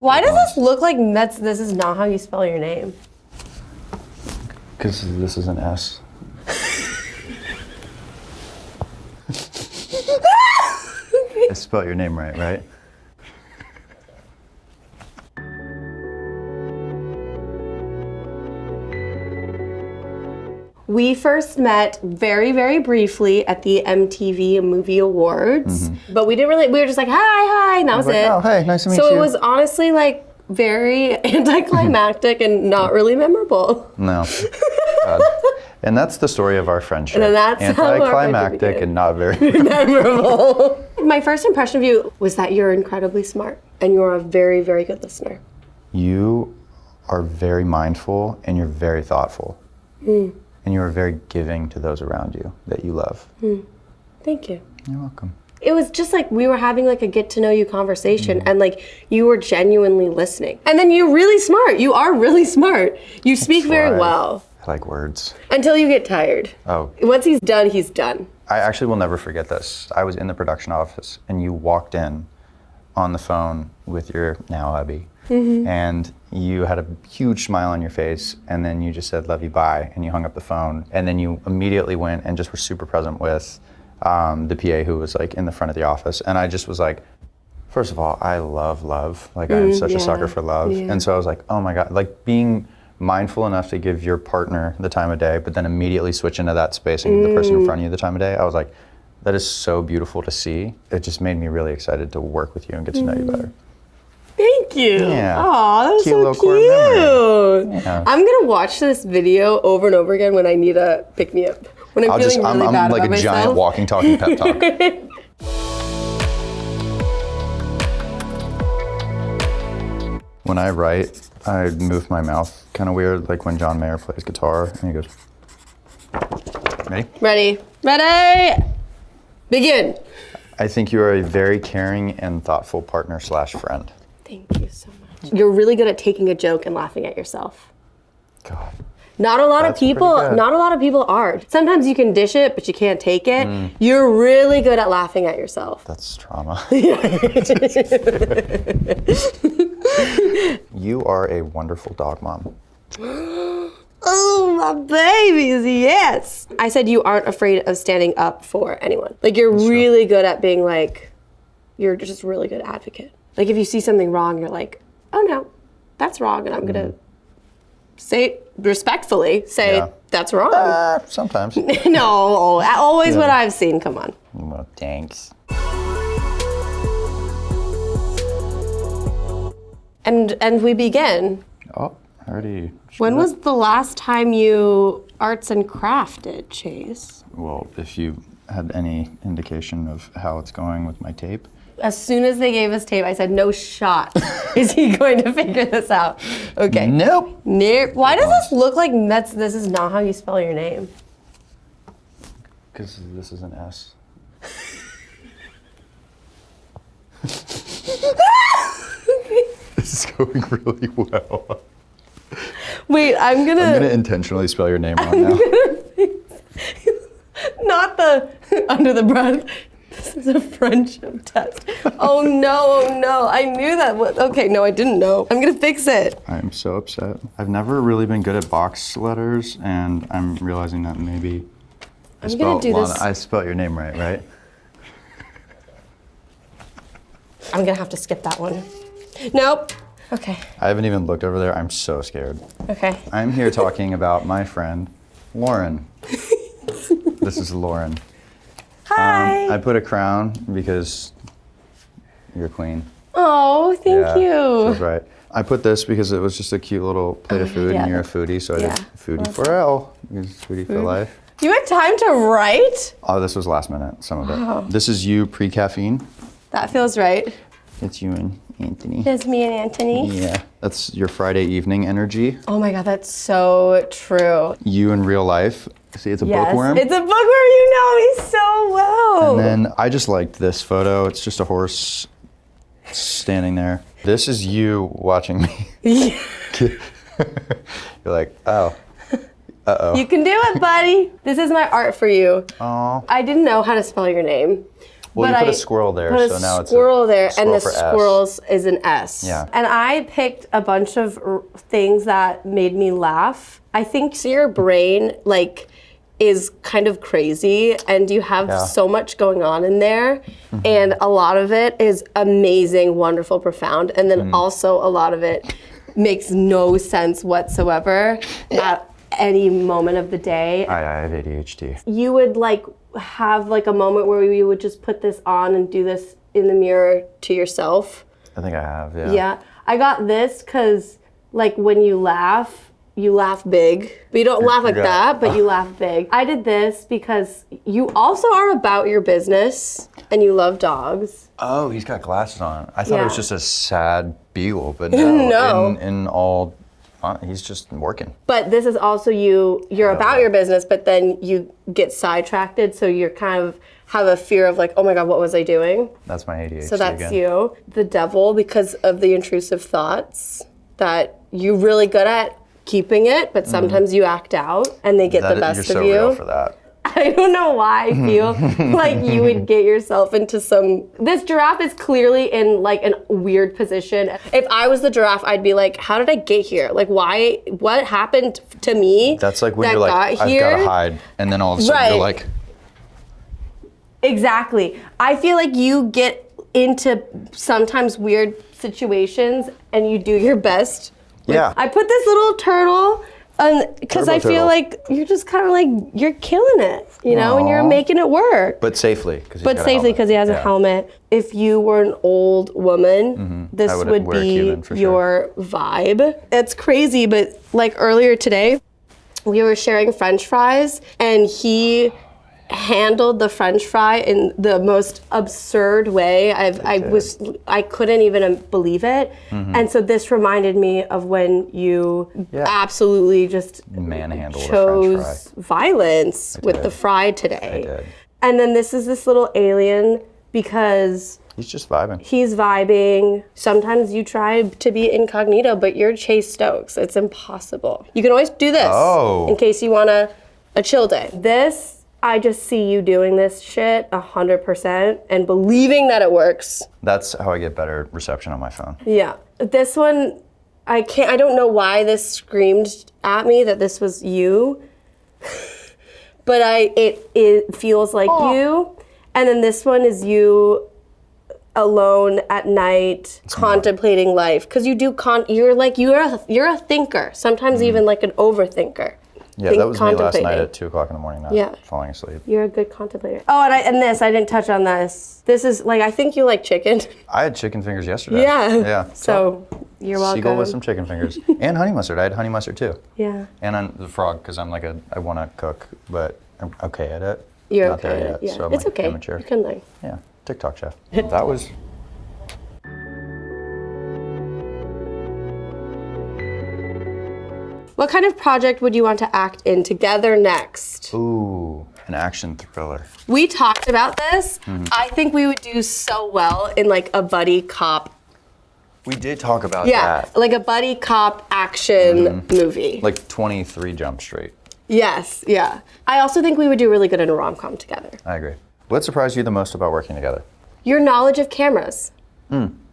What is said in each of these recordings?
Why does this look like this is not how you spell your name? Because this is an S. I spelled your name right? We first met very, very briefly at the MTV Movie Awards, but we were just like, hi, and that was it. Oh, hey, nice to meet you. So it was honestly like very anticlimactic and not really memorable. No. And that's the story of our friendship. And that's anticlimactic and not very memorable. My first impression of you was that you're incredibly smart and you're a very, very good listener. You are very mindful and you're very thoughtful. And you are very giving to those around you that you love. Thank you. You're welcome. It was just like we were having like a get to know you conversation and like you were genuinely listening. And then you're really smart. You are really smart. You speak very well. I like words. Until you get tired. Oh. Once he's done, he's done. I actually will never forget this. I was in the production office and you walked in on the phone with your now hubby. And you had a huge smile on your face, and then you just said, love you, bye, and you hung up the phone. And then you immediately went and just were super present with the PA who was like in the front of the office. And I just was like, first of all, I love love. Like I'm such a sucker for love. And so I was like, oh my God, like being mindful enough to give your partner the time of day, but then immediately switch into that space and give the person in front of you the time of day. I was like, that is so beautiful to see. It just made me really excited to work with you and get to know you better. Thank you. Yeah. Aw, that's so cute. Yeah. I'm gonna watch this video over and over again when I need a pick me up. When I'm feeling really bad like about a giant walking, talking pep talk. When I write, I move my mouth kind of weird, like when John Mayer plays guitar and he goes, ready? Ready? Begin. I think you are a very caring and thoughtful partner / friend. Thank you so much. You're really good at taking a joke and laughing at yourself. God. Not a lot of people are. Sometimes you can dish it, but you can't take it. You're really good at laughing at yourself. That's trauma. You are a wonderful dog mom. Oh, my babies, yes. I said you aren't afraid of standing up for anyone. Like you're really good at being like, you're just a really good advocate. Like if you see something wrong, you're like, oh no, that's wrong. And I'm gonna respectfully say that's wrong. Sometimes. No, always what I've seen, come on. Well, thanks. And we begin. Oh, already. When was the last time you arts and crafted, Chase? Well, if you had any indication of how it's going with my tape. As soon as they gave us tape, I said, no shot is he going to figure this out. Okay. Nope. Why does this look like this is not how you spell your name? Because this is an S. This is going really well. Wait, I'm gonna intentionally spell your name wrong now. Not the under the breath. This is a friendship test. Oh no, I knew that was, okay, no, I didn't know. I'm gonna fix it. I'm so upset. I've never really been good at box letters, and I'm realizing that maybe I spelled your name right? I'm gonna have to skip that one. Nope. Okay. I haven't even looked over there. I'm so scared. Okay. I'm here talking about my friend, Lauren. This is Lauren. Hi. I put a crown because you're queen. Oh, thank you. Feels right. I put this because it was just a cute little plate of food, and you're a foodie, so I did foodie for L. Foodie for life. You had time to write? Oh, this was last minute, some of it. This is you pre-caffeine. That feels right. It's you and Anthony. It's me and Anthony. Yeah, that's your Friday evening energy. Oh my God, that's so true. You in real life. See, it's a bookworm. It's a bookworm, you know me so well. And then I just liked this photo. It's just a horse standing there. This is you watching me. Yeah. You're like, oh, uh-oh. You can do it, buddy. This is my art for you. Oh. I didn't know how to spell your name. Well, but you put I a squirrel there, put so a now it's squirrel there, and the for S. squirrels is an S. Yeah. And I picked a bunch of things that made me laugh. I think your brain, like, is kind of crazy, and you have so much going on in there, and a lot of it is amazing, wonderful, profound, and then also a lot of it makes no sense whatsoever at any moment of the day. I have ADHD. You would like have like a moment where you would just put this on and do this in the mirror to yourself. I think I have, yeah. Yeah, I got this because like when you laugh big. But you don't laugh like that, but you laugh big. I did this because you also are about your business and you love dogs. Oh, he's got glasses on. I thought it was just a sad beagle, but No. in all, he's just working. But this is also you're about your business, but then you get sidetracked, so you're kind of have a fear of like, oh my God, what was I doing? That's my ADHD So that's again. you. The devil, because of the intrusive thoughts that you're really good at keeping it, but sometimes you act out and they get the best you're of so you. real for that. I don't know why I feel like you would get yourself into this giraffe is clearly in like a weird position. If I was the giraffe, I'd be like, how did I get here? Like what happened to me? That's like when that you're like, got I've here? got to hide, and then all of a sudden you're like, Exactly. I feel like you get into sometimes weird situations and you do your best. yeah. I put this little turtle because I feel turtle. like you're just kind of like, you're killing it, you know, and you're making it work. But safely. Because he has a helmet. If you were an old woman, this I would would wear a be Cuban for your vibe. It's crazy, but like earlier today, we were sharing French fries, and he handled the French fry in the most absurd way. I couldn't even believe it. And so this reminded me of when you absolutely just manhandled chose a French fry. violence with the fry today. I did. And then this is this little alien because He's just vibing. he's vibing. Sometimes you try to be incognito, but you're Chase Stokes. It's impossible. You can always do this in case you want a chill day. This, I just see you doing this shit 100% and believing that it works. That's how I get better reception on my phone. Yeah. This one, I don't know why this screamed at me that this was you, but it feels like you. And then this one is you alone at night contemplating life. Because you do, you're a thinker, sometimes even like an overthinker. Yeah, that was me last night at 2 o'clock in the morning, falling asleep. You're a good contemplator. Oh, and this, I didn't touch on this. This is like, I think you like chicken. I had chicken fingers yesterday. Yeah. Yeah. So you're welcome. Seagull with some chicken fingers. And honey mustard. I had honey mustard too. Yeah. And on the frog, because I'm like I want to cook, but I'm okay at it. You're Not okay there at yet, it, yeah. so I'm It's like okay. amateur. You can learn. Yeah, TikTok chef. That was... What kind of project would you want to act in together next? Ooh, an action thriller. We talked about this. I think we would do so well in like a buddy cop. We did talk about Yeah, that. like a buddy cop action movie. Like 23 Jump Street. Yes, yeah. I also think we would do really good in a rom-com together. I agree. What surprised you the most about working together? Your knowledge of cameras.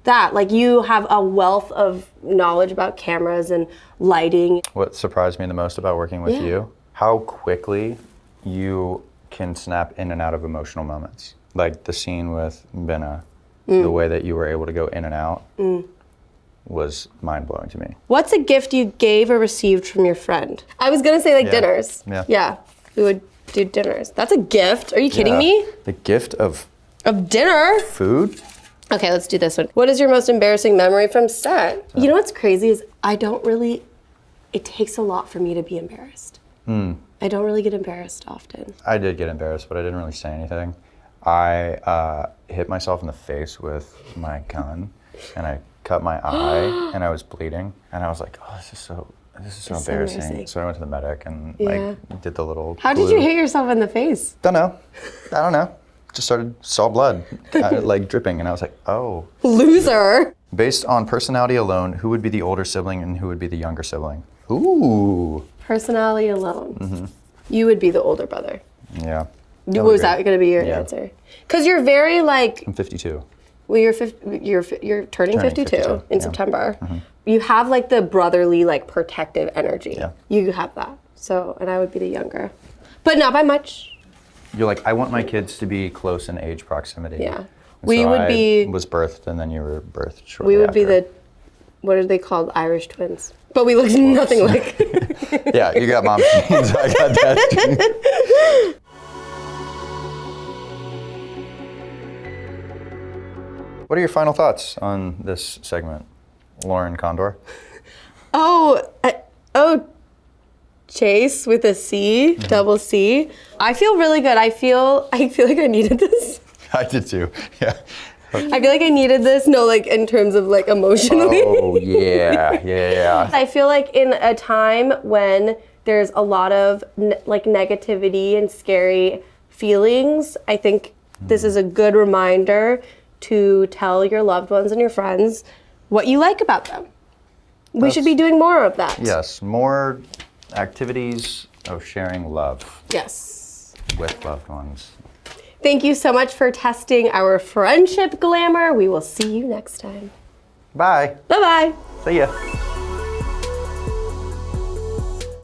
That, like you have a wealth of knowledge about cameras and lighting. What surprised me the most about working with you? How quickly you can snap in and out of emotional moments. Like the scene with Benna, the way that you were able to go in and out was mind-blowing to me. What's a gift you gave or received from your friend? I was gonna say like dinners. Yeah, we would do dinners. That's a gift. Are you kidding me? The gift of dinner? food? Okay, let's do this one. What is your most embarrassing memory from set? You know what's crazy is it takes a lot for me to be embarrassed. I don't really get embarrassed often. I did get embarrassed, but I didn't really say anything. I hit myself in the face with my gun, and I cut my eye, and I was bleeding, and I was like, oh, this is so embarrassing. So I went to the medic and like did the little How did you hit yourself in the face? Don't know. I don't know. Just saw blood, like dripping, and I was like, oh. Loser. Based on personality alone, who would be the older sibling and who would be the younger sibling? Ooh. Personality alone. You would be the older brother. Yeah. would Was be that great. going to be your Yeah. answer? Because you're very like, I'm 52. well, you're turning 52 in yeah. September. You have like the brotherly, like protective energy. Yeah. You have that. So, and I would be the younger, but not by much. You're like, I want my kids to be close in age proximity. Yeah. And We so would I be- was birthed, and then you were birthed shortly We would be after. the, what are they called? Irish twins. But we look nothing like. Yeah, you got mom's genes, I got dad's genes. What are your final thoughts on this segment, Lauren Condor? Oh, Chase with a C, double C. I feel really good. I feel like I needed this. I did too, yeah. I feel like I needed this. No, like in terms of like emotionally. Oh, yeah. I feel like in a time when there's a lot of like negativity and scary feelings, I think this is a good reminder to tell your loved ones and your friends what you like about them. We should be doing more of that. Yes, more activities of sharing love Yes. with loved ones. Thank you so much for testing our friendship glamour. We will see you next time. Bye. Bye-bye. See ya.